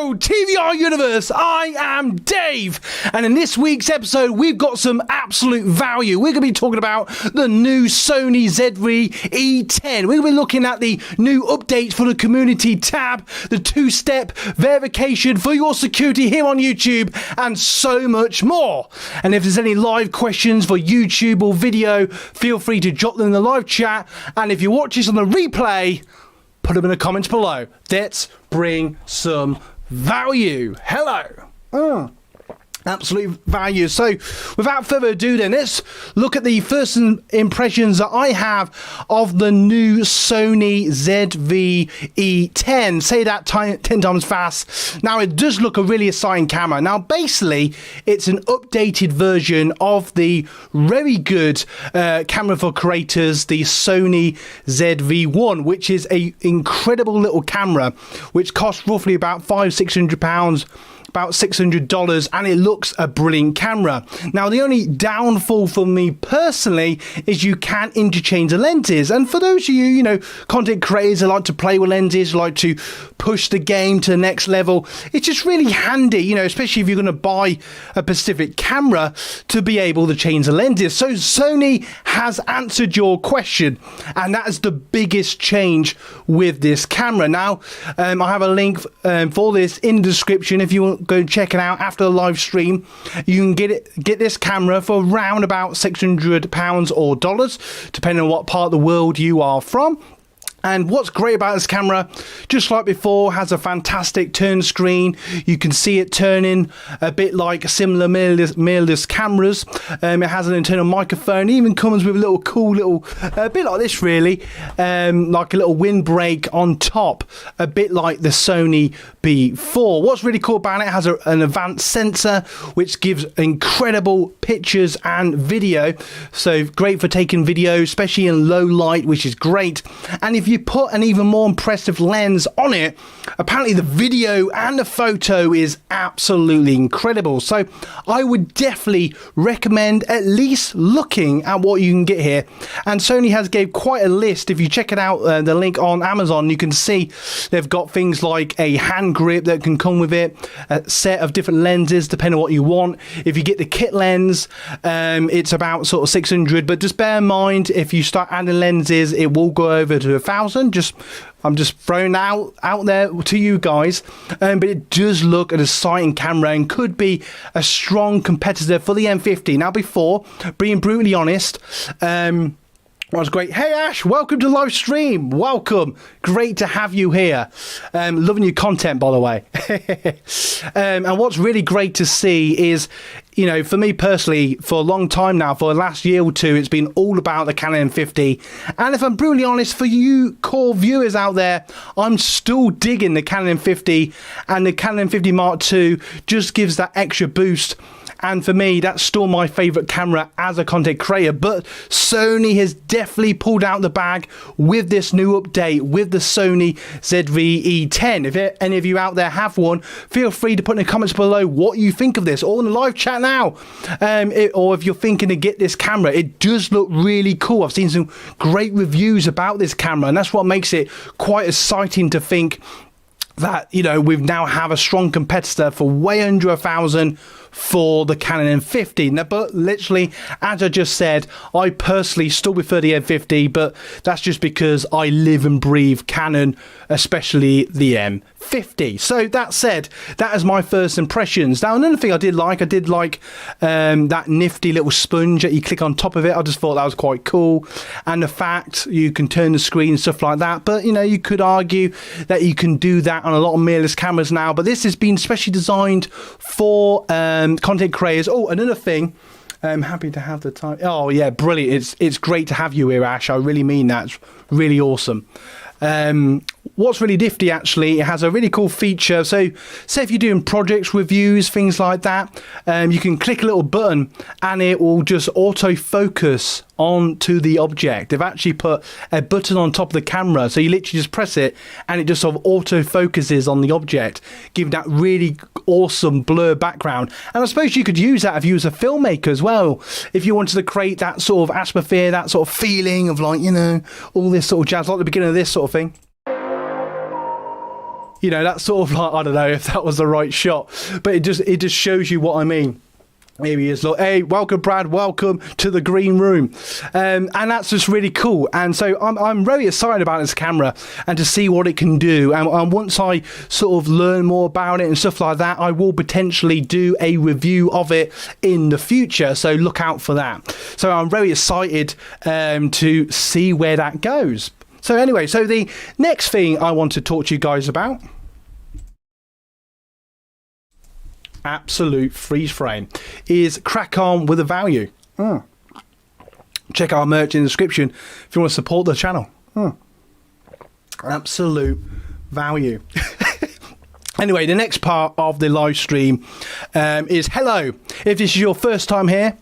Hello, TVR Universe. I am Dave, and in this week's episode, we've got some absolute value. We're going to be talking about the new Sony ZV-E10. We're going to be looking at the new updates for the community tab, the two-step verification for your security here on YouTube, and so much more. And if there's any live questions for YouTube or video, feel free to drop them in the live chat. And if you watch this on the replay, put them in the comments below. Let's bring some value. Hello. Absolute value. So without further ado then, let's look at the first impressions that I have of the new Sony ZV-E10. Say that 10 times fast. Now it does look a really exciting camera. Now basically it's an updated version of the very good camera for creators, the Sony ZV-1, which is a incredible little camera which costs roughly about £500-600, about $600, and it looks a brilliant camera. Now the only downfall for me personally is you can interchange the lenses, and for those of you content creators that like to play with lenses, like to push the game to the next level, it's just really handy, especially if you're going to buy a specific camera, to be able to change the lenses. So Sony has answered your question, and that is the biggest change with this camera. Now I have a link for this in the description. If you want, go check it out after the live stream. You can get this camera for around about £600 or dollars, depending on what part of the world you are from. And what's great about this camera, just like before, has a fantastic turn screen. You can see it turning a bit like similar mirrorless cameras. It has an internal microphone. It even comes with a little cool little, a bit like this really, like a little windbreak on top, a bit like the Sony B4. What's really cool about it has an advanced sensor which gives incredible pictures and video. So great for taking video, especially in low light, which is great. And if you put an even more impressive lens on it, apparently the video and the photo is absolutely incredible. So I would definitely recommend at least looking at what you can get here. And Sony has gave quite a list. If you check it out, the link on Amazon, you can see they've got things like a hand grip that can come with it, a set of different lenses depending on what you want. If you get the kit lens, it's about sort of 600, but just bear in mind if you start adding lenses, it will go over to 1,000. I'm just throwing out there to you guys, but it does look an exciting camera and could be a strong competitor for the M50. Now before, being brutally honest, was great. Hey Ash, welcome to the live stream. Welcome. Great to have you here. Loving your content, by the way. And what's really great to see is, for me personally, for a long time now, for the last year or two, it's been all about the Canon M50. And if I'm brutally honest, for you core viewers out there, I'm still digging the Canon M50, and the Canon M50 Mark II just gives that extra boost. And for me, that's still my favorite camera as a content creator. But Sony has definitely pulled out the bag with this new update, with the Sony ZV-E10. If any of you out there have one, feel free to put in the comments below what you think of this, or in the live chat now. Or if you're thinking to get this camera, it does look really cool. I've seen some great reviews about this camera, and that's what makes it quite exciting to think that, we now have a strong competitor for way under 1,000 for the Canon M50. Now, but literally, as I just said, I personally still prefer the M50, but that's just because I live and breathe Canon, especially the M50. So that said, that is my first impressions. Now, another thing I did like that nifty little sponge that you click on top of it. I just thought that was quite cool, and the fact you can turn the screen and stuff like that. But you could argue that you can do that on a lot of mirrorless cameras now, but this has been specially designed for content creators. Oh, another thing, I'm happy to have the time. Oh yeah, brilliant. It's great to have you here, Ash. I really mean that. It's really awesome. What's really nifty, actually, it has a really cool feature. So say if you're doing projects, reviews, things like that, you can click a little button and it will just autofocus onto the object. They've actually put a button on top of the camera, so you literally just press it and it just sort of auto focuses on the object, giving that really awesome blur background. And I suppose you could use that if you was a filmmaker as well, if you wanted to create that sort of atmosphere, that sort of feeling of, like, all this sort of jazz, like the beginning of this sort of thing. You know, that's sort of like, I don't know if that was the right shot, but it just shows you what I mean. Here he is. Look, hey, welcome, Brad. Welcome to the green room. And that's just really cool. And so I'm very excited about this camera and to see what it can do. And once I sort of learn more about it and stuff like that, I will potentially do a review of it in the future. So look out for that. So I'm very excited to see where that goes. So anyway, so the next thing I want to talk to you guys about, absolute freeze frame, is crack on with the value. Check our merch in the description if you want to support the channel. Absolute value. Anyway, the next part of the live stream is hello. If this is your first time here,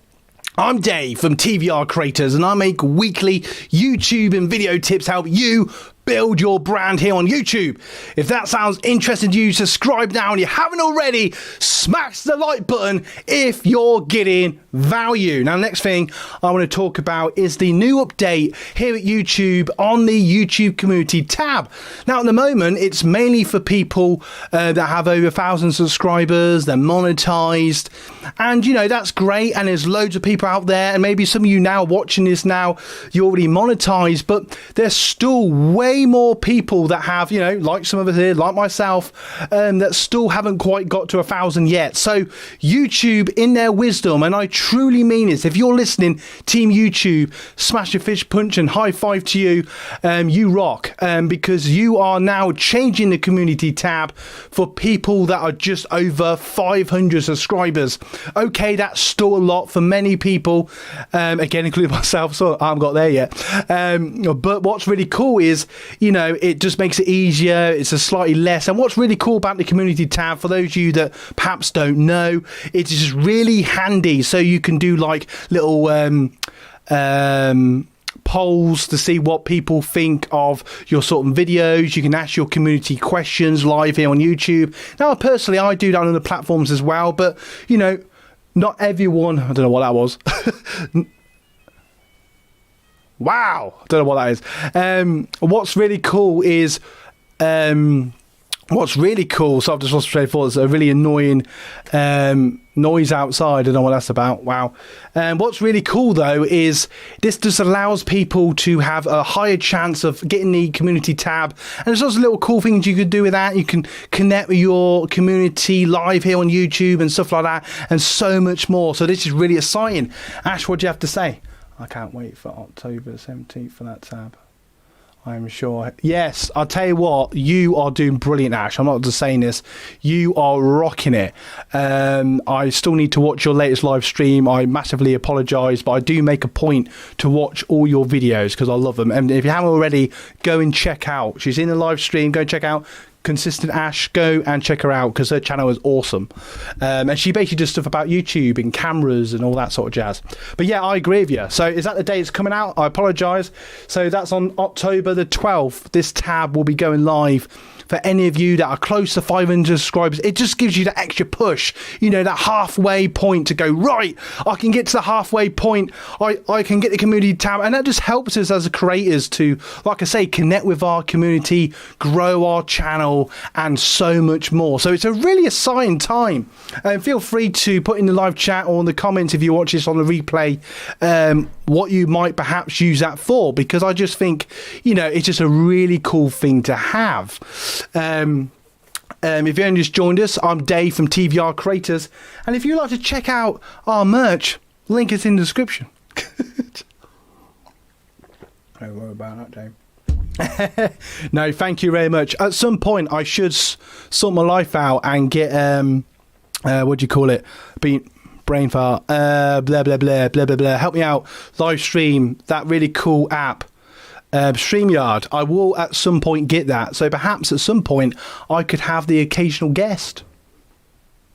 I'm Dave from TVR Creators, and I make weekly YouTube and video tips to help you build your brand here on YouTube. If that sounds interesting to you, subscribe now, and you haven't already, smash the like button if you're getting value. Now, the next thing I want to talk about is the new update here at YouTube on the YouTube community tab. Now, at the moment, it's mainly for people that have over 1,000 subscribers, they're monetized, and you know, that's great, and there's loads of people out there, and maybe some of you now watching this now, you're already monetized, but there's still way more people that have, you know, like some of us here, like myself, that still haven't quite got to 1,000 yet. So YouTube, in their wisdom, and I truly mean this, if you're listening, Team YouTube, smash a fish punch and high five to you. You rock, because you are now changing the community tab for people that are just over 500 subscribers. Okay, that's still a lot for many people, again, including myself, so I haven't got there yet. But what's really cool is, you know, it just makes it easier. It's a slightly less. And what's really cool about the community tab, for those of you that perhaps don't know, it's just really handy. So you can do like little polls to see what people think of your sort of videos. You can ask your community questions live here on YouTube. Now, personally, I do that on other platforms as well, but you know, not everyone. I don't know what that was. Wow, I don't know what that is. What's really cool is, so I've just lost straight forward. It's a really annoying noise outside. I don't know what that's about. Wow. What's really cool though is this just allows people to have a higher chance of getting the community tab, and there's also little cool things you could do with that. You can connect with your community live here on YouTube and stuff like that, and so much more. So this is really exciting. Ash, what do you have to say? I can't wait for October 17th for that tab. I'm sure. Yes, I'll tell you what, you are doing brilliant, Ash. I'm not just saying this. You are rocking it. I still need to watch your latest live stream. I massively apologise, but I do make a point to watch all your videos because I love them. And if you haven't already, go and check out. She's in the live stream. Go check out Consistent Ash. Go and check her out because her channel is awesome, and she basically does stuff about YouTube and cameras and all that sort of jazz. But yeah, I agree with you. So is that the day it's coming out? I apologize. So that's on October the 12th. This tab will be going live for any of you that are close to 500 subscribers. It just gives you that extra push, you know, that halfway point to go, right, I can get to the halfway point, I can get the community tab, and that just helps us as creators to, like I say, connect with our community, grow our channel, and so much more. So it's a really exciting time. Feel free to put in the live chat or in the comments if you watch this on the replay, what you might perhaps use that for, because I just think, you know, it's just a really cool thing to have. If you only just joined us, I'm Dave from TVR Creators, and if you'd like to check out our merch, link is in the description. Don't worry about that, Dave. No, thank you very much. At some point, I should sort my life out and get what do you call it? Brain fart. Blah blah blah blah blah blah. Help me out. Live stream, that really cool app. Streamyard. I will at some point get that, so perhaps at some point I could have the occasional guest.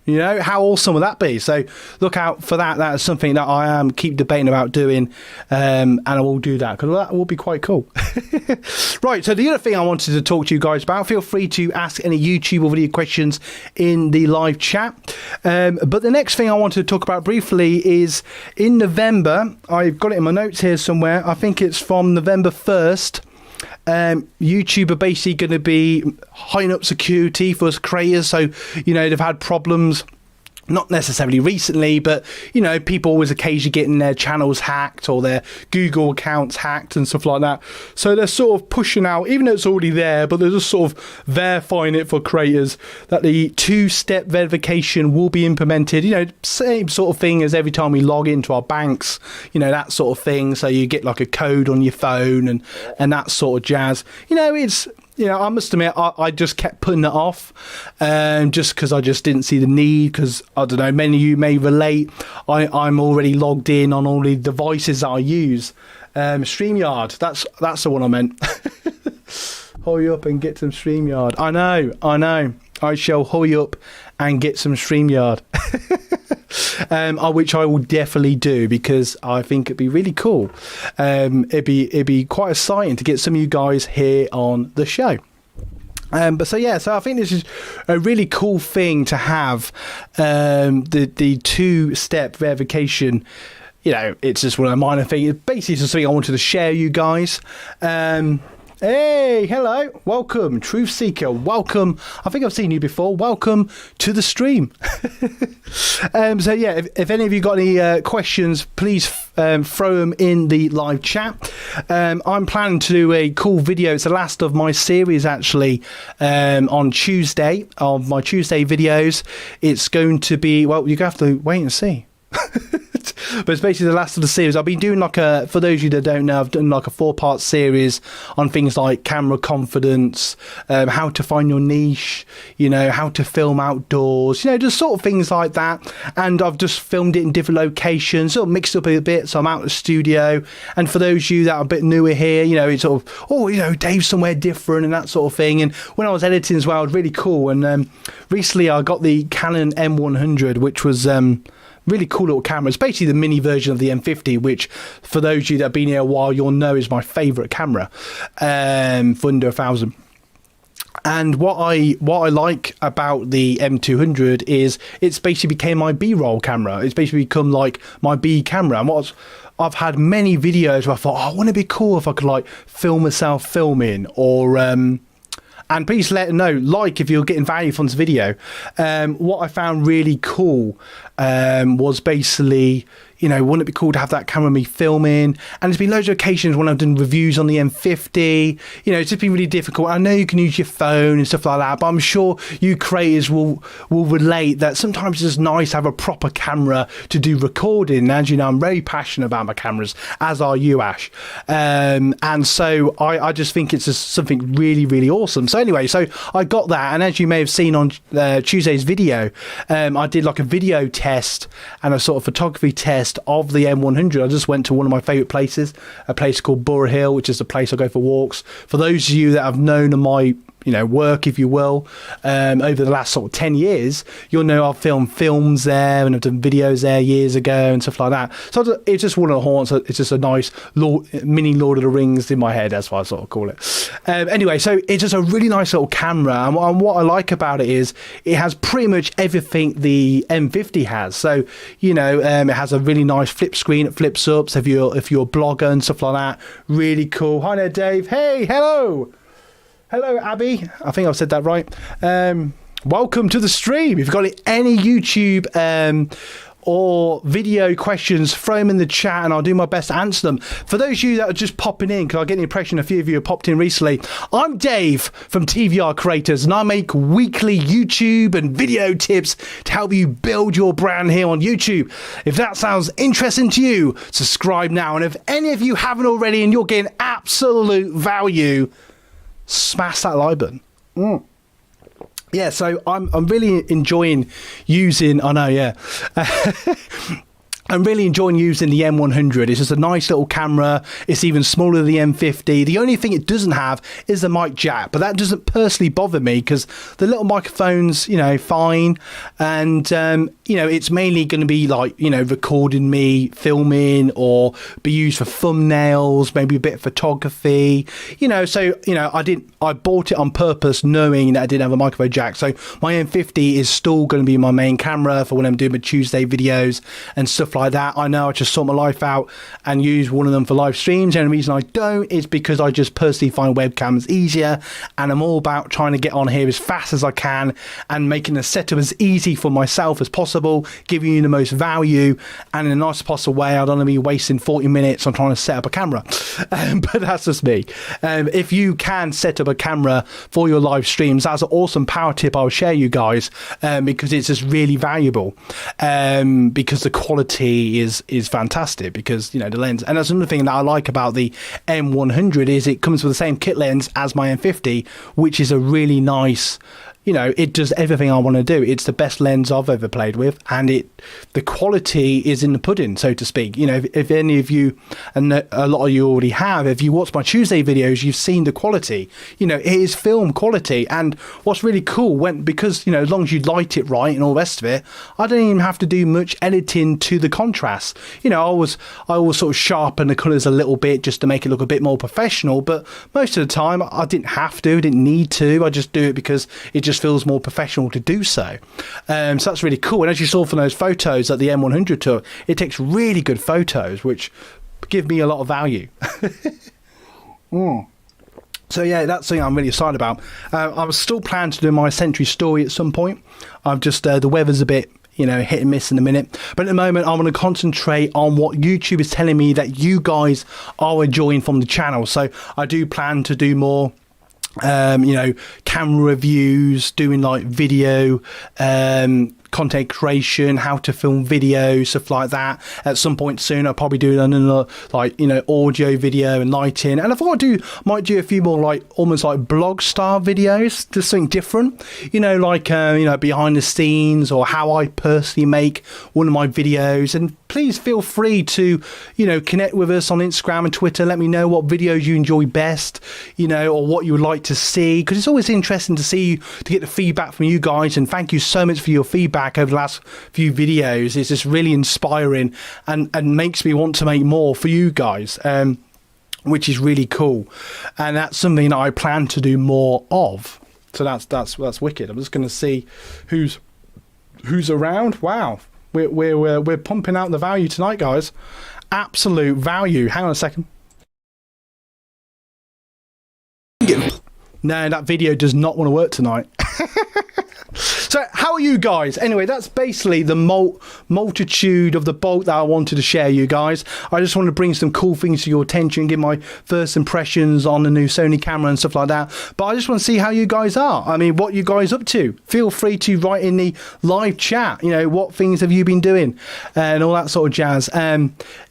You know, how awesome would that be? So look out for that. That is something that I keep debating about doing, and I will do that because that will be quite cool. Right, so the other thing I wanted to talk to you guys about, feel free to ask any YouTube or video questions in the live chat. But the next thing I wanted to talk about briefly is in November, I've got it in my notes here somewhere, I think it's from November 1st, YouTube are basically going to be high up security for us creators. So, you know, they've had problems. Not necessarily recently, but, you know, people always occasionally getting their channels hacked or their Google accounts hacked and stuff like that. So they're sort of pushing out, even though it's already there, but they're just sort of verifying it for creators, that the two-step verification will be implemented. You know, same sort of thing as every time we log into our banks, you know, that sort of thing. So you get like a code on your phone and that sort of jazz. You know, it's... You know, I must admit, I just kept putting it off just because I just didn't see the need, because, I don't know, many of you may relate. I'm already logged in on all the devices that I use. Streamyard, that's the one I meant. Hurry up and get some Streamyard. I know. I shall hurry up and get some Streamyard. Which I will definitely do, because I think it'd be really cool. It'd be quite exciting to get some of you guys here on the show. So I think this is a really cool thing to have, the two-step verification. You know, it's just one of the minor things. It's basically just something I wanted to share you guys. Hey, hello, welcome, Truth Seeker, welcome. I think I've seen you before. Welcome to the stream. If any of you got any questions, please throw them in the live chat. I'm planning to do a cool video. It's the last of my series, actually, on Tuesday, of my Tuesday videos. It's going to be, well, you're going to have to wait and see. But it's basically the last of the series. I've been doing for those of you that don't know, I've done like a 4-part series on things like camera confidence, how to find your niche, you know, how to film outdoors, you know, just sort of things like that. And I've just filmed it in different locations, sort of mixed up a bit. So I'm out of the studio. And for those of you that are a bit newer here, you know, it's sort of, oh, you know, Dave's somewhere different and that sort of thing. And when I was editing as well, it was really cool. And recently I got the Canon M100, which was... really cool little camera. It's basically the mini version of the M50, which for those of you that have been here a while, you'll know is my favourite camera, for under $1,000. And what I like about the M200 is it's basically became my B-roll camera. It's basically become like my B camera. And I've had many videos where I thought, oh, wouldn't it be cool if I could like film myself filming, or and please let them know, like, if you're getting value from this video. What I found really cool was basically, you know, wouldn't it be cool to have that camera me filming? And there's been loads of occasions when I've done reviews on the M50, you know, it's just been really difficult. I know you can use your phone and stuff like that, but I'm sure you creators will relate that sometimes it's just nice to have a proper camera to do recording. And as you know, I'm very passionate about my cameras, as are you, Ash. And so I just think it's just something really, really awesome. So anyway, so I got that. And as you may have seen on Tuesday's video, I did like a video test and a sort of photography test of the M100. I just went to one of my favourite places, a place called Borough Hill, which is the place I go for walks. For those of you that have known of my, you know, work, if you will, over the last sort of 10 years, you'll know I've filmed films there and I've done videos there years ago and stuff like that. So it's just one of the haunts. It's just a nice mini Lord of the Rings in my head, that's what I sort of call it. Anyway, so it's just a really nice little camera, and what I like about it is it has pretty much everything the M50 has. So, you know, it has a really nice flip screen. It flips up. So if you're a blogger and stuff like that, really cool. Hi there, Dave. Hey, hello. Hello, Abby. I think I've said that right. Welcome to the stream. If you've got any YouTube or video questions, throw them in the chat and I'll do my best to answer them. For those of you that are just popping in, because I get the impression a few of you have popped in recently, I'm Dave from TVR Creators, and I make weekly YouTube and video tips to help you build your brand here on YouTube. If that sounds interesting to you, subscribe now. And if any of you haven't already and you're getting absolute value, smash that like button. Yeah, so I'm really enjoying using, I know, yeah. I'm really enjoying using the M100. It's just a nice little camera. It's even smaller than the M50. The only thing it doesn't have is the mic jack, but that doesn't personally bother me because the little microphone's, you know, fine. And, you know, it's mainly going to be like, you know, recording me, filming, or be used for thumbnails, maybe a bit of photography, you know. So, you know, I bought it on purpose knowing that I didn't have a microphone jack. So my M50 is still going to be my main camera for when I'm doing my Tuesday videos and stuff stuff like that. I know I just sort my life out and use one of them for live streams, and the reason I don't is because I just personally find webcams easier, and I'm all about trying to get on here as fast as I can and making the setup as easy for myself as possible, giving you the most value and in the nicest possible way. I don't want to be wasting 40 minutes on trying to set up a camera, but that's just me. If you can set up a camera for your live streams, that's an awesome power tip I'll share you guys, because it's just really valuable, because the quality is fantastic, because you know the lens. And that's another thing that I like about the M100 is it comes with the same kit lens as my M50, which is a really nice, you know, it does everything I want to do. It's the best lens I've ever played with, and the quality is in the pudding, so to speak. You know, if any of you, and a lot of you already have, if you watch my Tuesday videos, you've seen the quality. You know, it is film quality, and what's really cool, because, you know, as long as you light it right and all the rest of it, I don't even have to do much editing to the contrast. You know, I always sort of sharpen the colours a little bit just to make it look a bit more professional, but most of the time I didn't have to, didn't need to. I just do it because it just feels more professional to do so. So that's really cool. And as you saw from those photos that the M100 took, it takes really good photos, which give me a lot of value. So yeah, that's something I'm really excited about. I was still planning to do my Century story at some point. I've just the weather's a bit, you know, hit and miss in a minute, but at the moment I want to concentrate on what YouTube is telling me that you guys are enjoying from the channel. So I do plan to do more you know, camera reviews, doing like video content creation, how to film videos, stuff like that. At some point soon I'll probably do another, like, you know, audio video and lighting, and I thought might do a few more like almost like blog style videos, just something different, you know, like you know, behind the scenes, or how I personally make one of my videos. And please feel free to, you know, connect with us on Instagram and Twitter. Let me know what videos you enjoy best, you know, or what you would like to see, because it's always interesting to get the feedback from you guys. And thank you so much for your feedback over the last few videos. It's just really inspiring and makes me want to make more for you guys, which is really cool, and that's something that I plan to do more of. So that's wicked. I'm just going to see who's around. Wow, we're pumping out the value tonight, guys. Absolute value. Hang on a second. No, that video does not want to work tonight. So how are you guys? Anyway, that's basically the multitude of the bulk that I wanted to share, you guys. I just want to bring some cool things to your attention, give my first impressions on the new Sony camera and stuff like that. But I just want to see how you guys are. I mean, what you guys up to. Feel free to write in the live chat, you know, what things have you been doing and all that sort of jazz.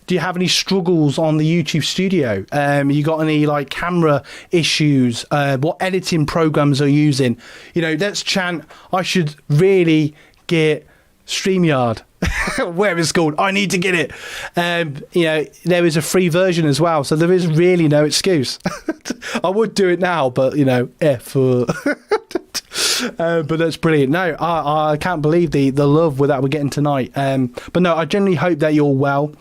Do you have any struggles on the YouTube studio? You got any like camera issues? What editing programs are you using? You know, let's chant, I should really get Streamyard. Whatever it's called, I need to get it. You know, there is a free version as well, so there is really no excuse. I would do it now, but you know, but that's brilliant. No, I can't believe the love that we're getting tonight. But no, I generally hope that you're well.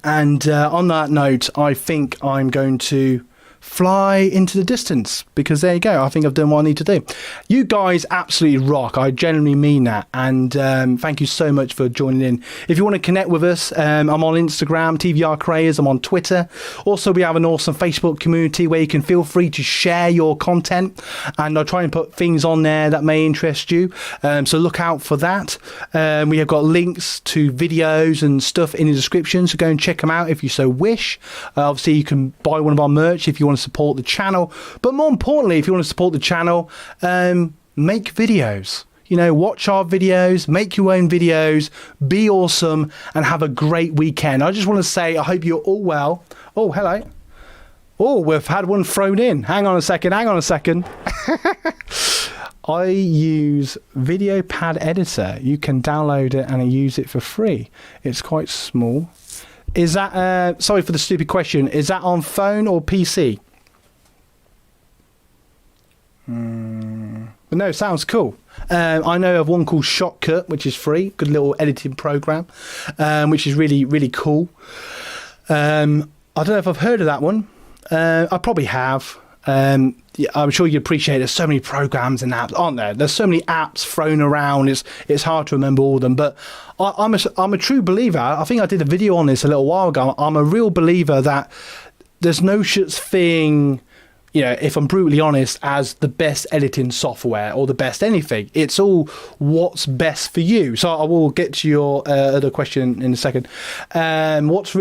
And on that note, I think I'm going to fly into the distance, because there you go, I think I've done what I need to do. You guys absolutely rock, I genuinely mean that, and thank you so much for joining in. If you want to connect with us, I'm on Instagram, TVR Creators, I'm on Twitter. Also, we have an awesome Facebook community where you can feel free to share your content, and I'll try and put things on there that may interest you, so look out for that. We have got links to videos and stuff in the description, so go and check them out if you so wish. Obviously, you can buy one of our merch if you want to support the channel, but more importantly, if you want to support the channel, make videos. You know, watch our videos, make your own videos, be awesome, and have a great weekend. I just want to say I hope you're all well. Oh, hello. Oh, we've had one thrown in. Hang on a second. I use Video Pad Editor. You can download it and use it for free. It's quite small. Is that, sorry for the stupid question, is that on phone or PC? But no, sounds cool. I know of one called Shotcut, which is free, good little editing program, which is really, really cool. I don't know if I've heard of that one. I probably have. Yeah, I'm sure you appreciate there's so many programs and apps, aren't there? There's so many apps thrown around. It's hard to remember all of them. But I'm a true believer. I think I did a video on this a little while ago. I'm a real believer that there's no such thing, you know, if I'm brutally honest, as the best editing software or the best anything. It's all what's best for you. So I will get to your other question in a second. What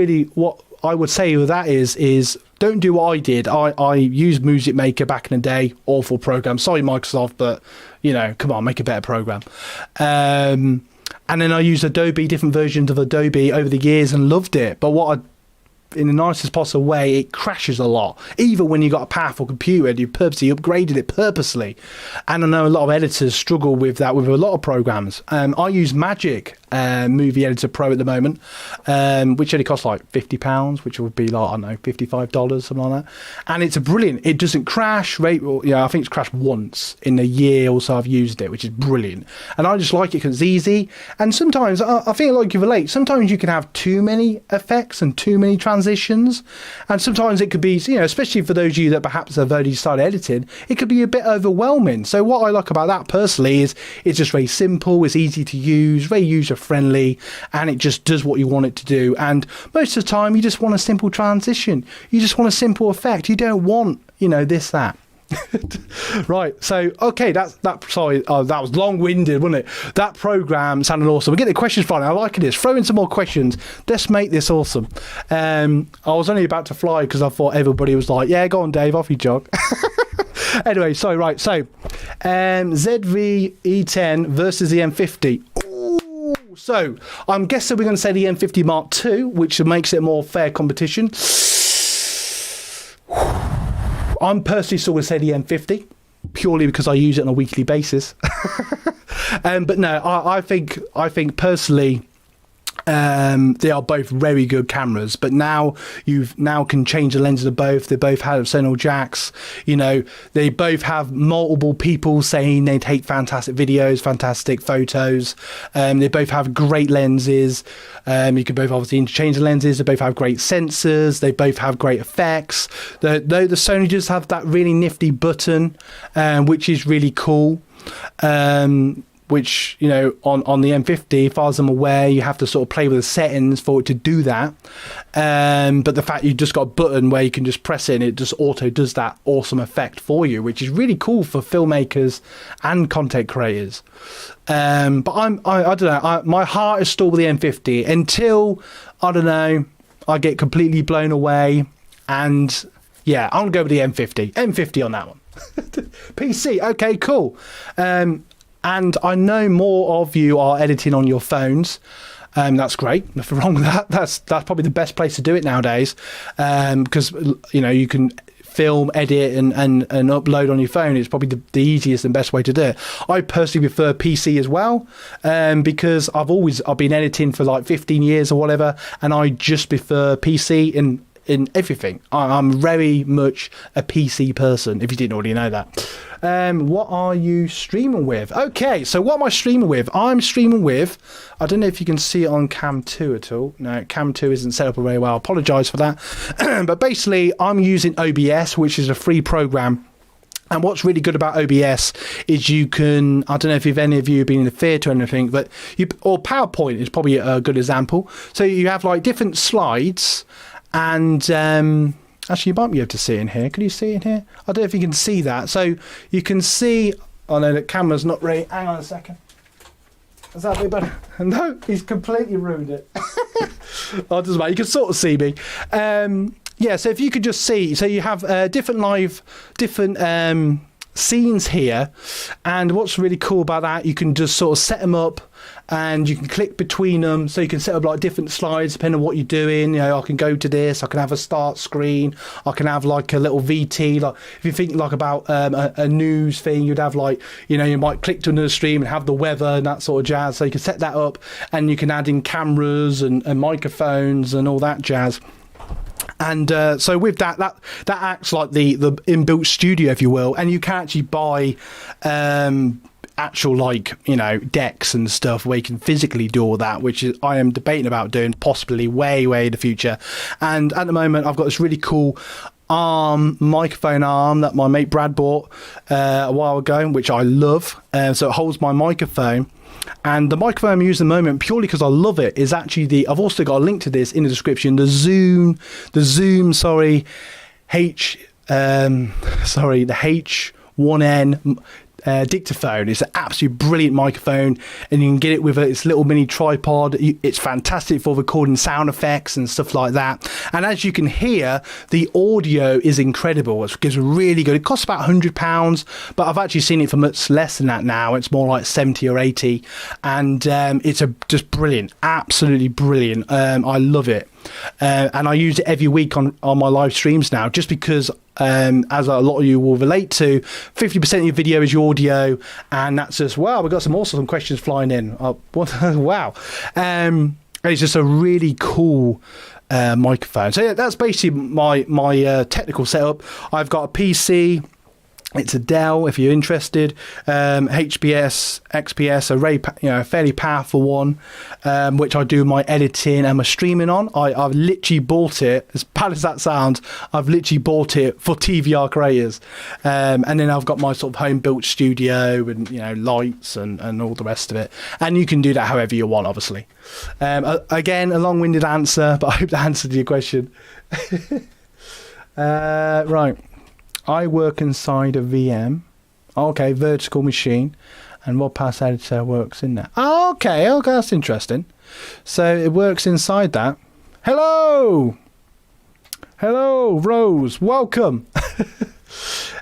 I would say with that is don't do what I did. I used Music Maker back in the day. Awful program. Sorry, Microsoft, but, you know, come on, make a better program. And then I used Adobe, different versions of Adobe over the years and loved it. But in the nicest possible way, it crashes a lot. Even when you got a powerful computer and you purposely upgraded it purposely. And I know a lot of editors struggle with that with a lot of programs. I use Magic Movie Editor Pro at the moment, which only costs like £50, which would be like, I don't know, $55, something like that. And it's brilliant. It doesn't crash. I think it's crashed once in a year or so I've used it, which is brilliant. And I just like it because it's easy. And sometimes, I think like you relate, sometimes you can have too many effects and too many transitions. And sometimes it could be, you know, especially for those of you that perhaps have already started editing, it could be a bit overwhelming. So what I like about that personally is it's just very simple, it's easy to use, very user friendly, and it just does what you want it to do. And most of the time you just want a simple transition, you just want a simple effect, you don't want, you know, this, that. Right, so okay, sorry, that was long-winded, wasn't it? That program sounded awesome. We get the questions finally. I like this. Throw in some more questions. Let's make this awesome. I was only about to fly because I thought everybody was like, yeah, go on Dave, off you jog. Anyway, so right, so ZV-E10 versus the M50. Ooh, so I'm guessing we're going to say the M50 Mark II, which makes it more fair competition. I'm personally still going to say the M50, purely because I use it on a weekly basis. But no, I think personally, they are both very good cameras. But now can change the lenses of both. They both have external jacks. You know, they both have multiple people saying they take fantastic videos, fantastic photos. They both have great lenses. You can both obviously interchange the lenses. They both have great sensors. They both have great effects. The Sony does have that really nifty button, which is really cool. Which, you know, on the M50, as far as I'm aware, you have to sort of play with the settings for it to do that. But the fact you just got a button where you can just press it and it just auto does that awesome effect for you, which is really cool for filmmakers and content creators. But I don't know, my heart is still with the M50 until, I don't know, I get completely blown away. And yeah, I'm going to go with the M50 on that one. PC, okay, cool. And I know more of you are editing on your phones. That's great. Nothing wrong with that. That's probably the best place to do it nowadays, because you know you can film, edit, and upload on your phone. It's probably the easiest and best way to do it. I personally prefer PC as well, because I've been editing for like 15 years or whatever, and I just prefer PC in everything. I'm very much a PC person, if you didn't already know that. What are you streaming with? Okay, so what am I streaming with? I'm streaming with, I don't know if you can see it on Cam 2 at all. No, Cam 2 isn't set up very well. I apologise for that. But basically, I'm using OBS, which is a free program. And what's really good about OBS is you can, I don't know if any of you have been in the theatre or anything, but or PowerPoint is probably a good example. So you have like different slides, and actually you might be able to see it in here. Can you see it in here? I don't know if you can see that. So you can see, oh no, the camera's not ready. Hang on a second. Is that a bit better? No, he's completely ruined it. Oh, it doesn't matter. You can sort of see me. Yeah, so if you could just see, so you have different scenes here, and what's really cool about that, you can just sort of set them up and you can click between them, so you can set up like different slides depending on what you're doing. You know, I can go to this, I can have a start screen, I can have like a little VT, like if you think like about a news thing, you'd have like, you know, you might click to another stream and have the weather and that sort of jazz, so you can set that up, and you can add in cameras and microphones and all that jazz. And so with that acts like the inbuilt studio, if you will, and you can actually buy actual, like, you know, decks and stuff where you can physically do all that, which is I am debating about doing possibly way in the future. And at the moment I've got this really cool microphone arm that my mate Brad bought a while ago, which I love. So it holds my microphone. And the microphone I'm using at the moment, purely because I love it, is actually I've also got a link to this in the description. The Zoom, the H1N dictaphone. It's an absolutely brilliant microphone, and you can get it with its little mini tripod. It's fantastic for recording sound effects and stuff like that. And as you can hear, the audio is incredible. It's really good. It costs about £100, but I've actually seen it for much less than that now. It's more like 70 or 80, and it's just brilliant, absolutely brilliant. I love it. And I use it every week on my live streams now, just because as a lot of you will relate to, 50% of your video is your audio, and that's just wow. We've got some awesome questions flying in. Wow. It's just a really cool microphone. So yeah, that's basically my technical setup. I've got a PC. It's a Dell, if you're interested. HBS, XPS, a fairly powerful one, which I do my editing and my streaming on. I've literally bought it, as bad as that sounds, I've literally bought it for TVR Creators. And then I've got my sort of home-built studio and, lights and all the rest of it. And you can do that however you want, obviously. Again, a long-winded answer, but I hope that answered your question. Right. I work inside a VM. Okay, vertical machine. And what pass editor works in there? Oh, okay, that's interesting. So it works inside that. Hello, Rose. Welcome.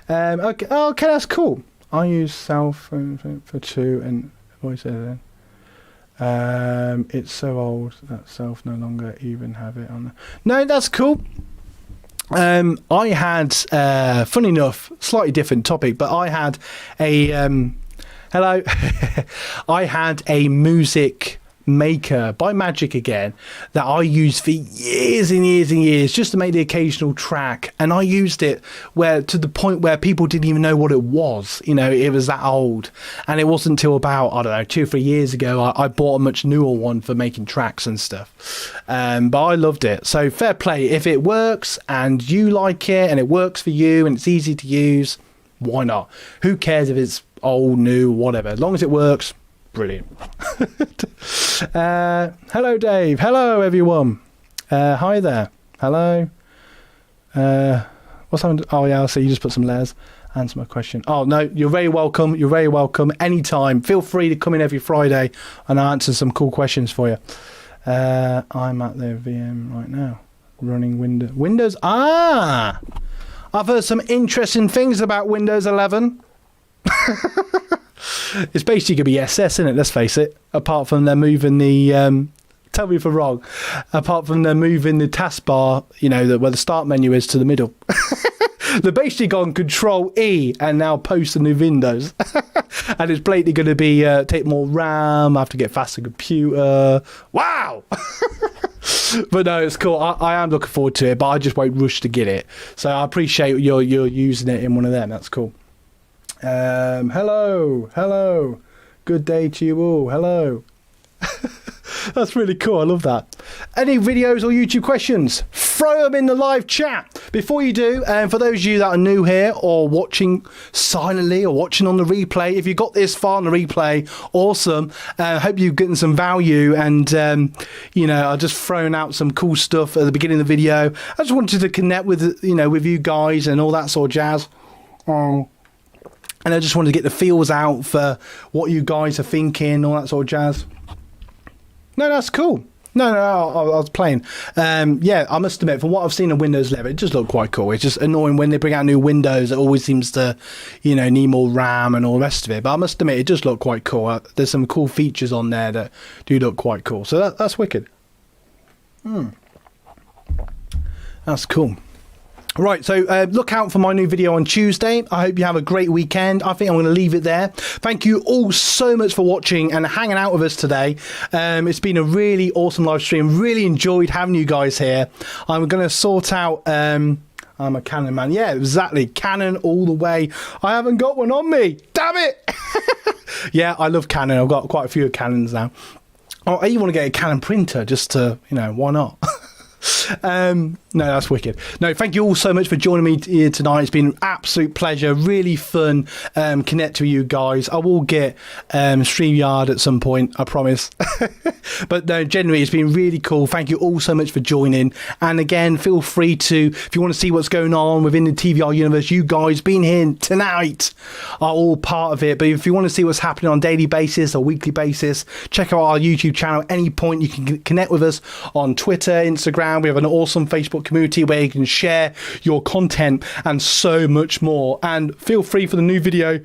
Okay, that's cool. I use Self for 2 and voice editing. It's so old that Self no longer even have it on. No, that's cool. I had, funny enough, slightly different topic, but I had a, hello, I had a music maker by Magic again that I used for years and years and years just to make the occasional track, and I used it to the point where people didn't even know what it was. It was that old, and it wasn't until about 2 or 3 years ago I bought a much newer one for making tracks and stuff. But I loved it, so fair play. If it works and you like it and it works for you and it's easy to use, why not? Who cares if it's old, new, whatever, as long as it works. Brilliant. Hello, Dave. Hello, everyone. Hi there. Hello. What's happened? Oh, yeah, so you just put some layers. Answer my question. Oh, no, you're very welcome. You're very welcome. Anytime. Feel free to come in every Friday and I'll answer some cool questions for you. I'm at the VM right now. Running Windows. I've heard some interesting things about Windows 11. It's basically going to be SS, isn't it? Let's face it. Apart from they're moving the, tell me if I'm wrong, apart from they're moving the taskbar, where the start menu is, to the middle. They're basically gone Control E and now post the new Windows. And it's blatantly going to be take more RAM, I have to get faster computer. Wow! But no, it's cool. I am looking forward to it, but I just won't rush to get it. So I appreciate you're using it in one of them. That's cool. Hello. Good day to you all. Hello. That's really cool. I love that. Any videos or YouTube questions? Throw them in the live chat. Before you do, for those of you that are new here or watching silently or watching on the replay, if you got this far on the replay, awesome. Hope you're getting some value, and I've just thrown out some cool stuff at the beginning of the video. I just wanted to connect with with you guys and all that sort of jazz. And I just wanted to get the feels out for what you guys are thinking, all that sort of jazz. No, that's cool. No, I was playing. Yeah, I must admit, from what I've seen of Windows 11, it just looked quite cool. It's just annoying when they bring out new Windows. It always seems to, need more RAM and all the rest of it. But I must admit, it just looked quite cool. There's some cool features on there that do look quite cool. So that's wicked. That's cool. Right, so look out for my new video on Tuesday. I hope you have a great weekend. I think I'm going to leave it there. Thank you all so much for watching and hanging out with us today. It's been a really awesome live stream. Really enjoyed having you guys here. I'm going to sort out... I'm a Canon man. Yeah, exactly. Canon all the way. I haven't got one on me. Damn it! Yeah, I love Canon. I've got quite a few Canons now. I even want to get a Canon printer just to, why not? No, that's wicked. No, thank you all so much for joining me here tonight. It's been an absolute pleasure, really fun connect with you guys. I will get Streamyard at some point, I promise. But no, generally it's been really cool. Thank you all so much for joining, and again, feel free to, if you want to see what's going on within the TVR universe, you guys being here tonight are all part of it. But if you want to see what's happening on a daily basis or weekly basis, check out our YouTube channel. At any point you can connect with us on Twitter, Instagram. We have an awesome Facebook community where you can share your content and so much more. And feel free for the new video.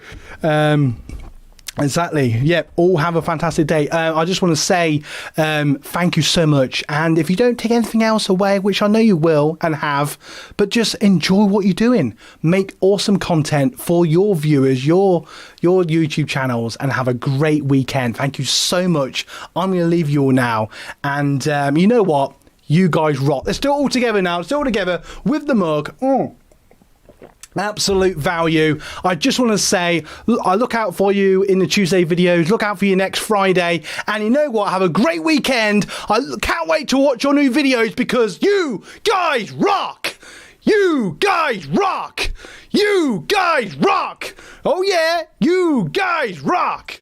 Exactly. Yep. All have a fantastic day. I just want to say thank you so much. And if you don't take anything else away, which I know you will and have, but just enjoy what you're doing. Make awesome content for your viewers, your YouTube channels, and have a great weekend. Thank you so much. I'm going to leave you all now. And you know what? You guys rock. Let's do it all together now. Let's do it all together with the mug. Absolute value. I just want to say, I look out for you in the Tuesday videos. Look out for you next Friday. And you know what? Have a great weekend. I can't wait to watch your new videos because you guys rock. You guys rock. You guys rock. Oh yeah, you guys rock.